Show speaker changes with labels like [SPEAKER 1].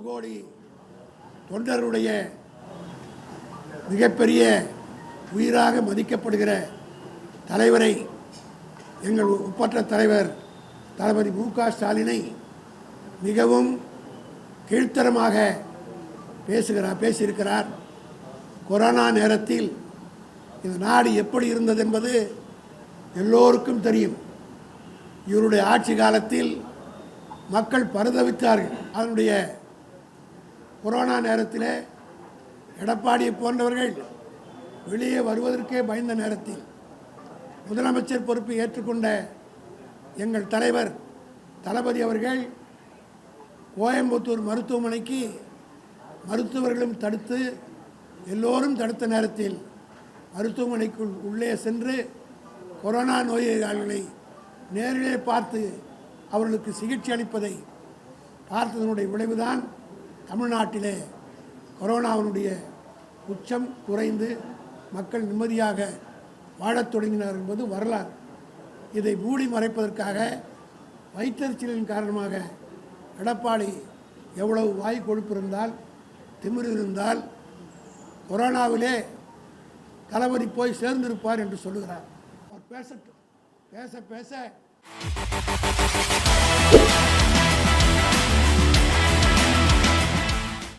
[SPEAKER 1] கோடி தொண்டருடைய மிகப்பெரிய உயிராக மதிக்கப்படுகிற தலைவரை, எங்கள் ஒப்பற்ற தலைவர் தளபதி மு.க. ஸ்டாலினை மிகவும் கீழ்த்தரமாக பேசியிருக்கிறார். கொரோனா நேரத்தில் இந்த நாடு எப்படி இருந்தது என்பது எல்லோருக்கும் தெரியும். இவருடைய ஆட்சி காலத்தில் மக்கள் பரிதவித்தார்கள். அதனுடைய கொரோனா நேரத்தில் எடப்பாடியை போன்றவர்கள் வெளியே வருவதற்கே பயந்த நேரத்தில் முதலமைச்சர் பொறுப்பை ஏற்றுக்கொண்ட எங்கள் தலைவர் தளபதி அவர்கள் கோயம்புத்தூர் மருத்துவமனைக்கு மருத்துவர்களும் தடுத்து எல்லோரும் தடுத்த நேரத்தில் மருத்துவமனைக்குள் உள்ளே சென்று கொரோனா நோயாளிகளை நேரிலே பார்த்து அவர்களுக்கு சிகிச்சை அளிப்பதை பார்த்ததனுடைய விளைவுதான் தமிழ்நாட்டிலே கொரோனாவினுடைய உச்சம் குறைந்து மக்கள் நிம்மதியாக வாழத் தொடங்கினார் என்பது வரலாறு. இதை மூடி மறைப்பதற்காக வயிற்றெரிச்சலின் காரணமாக எடப்பாடி எவ்வளவு வாய் கொழுப்பு இருந்தால், திமிர் இருந்தால் கொரோனாவிலே தளபதி போய் சேர்ந்திருப்பார் என்று சொல்லுகிறார். அவர் பேசட்டும். பேச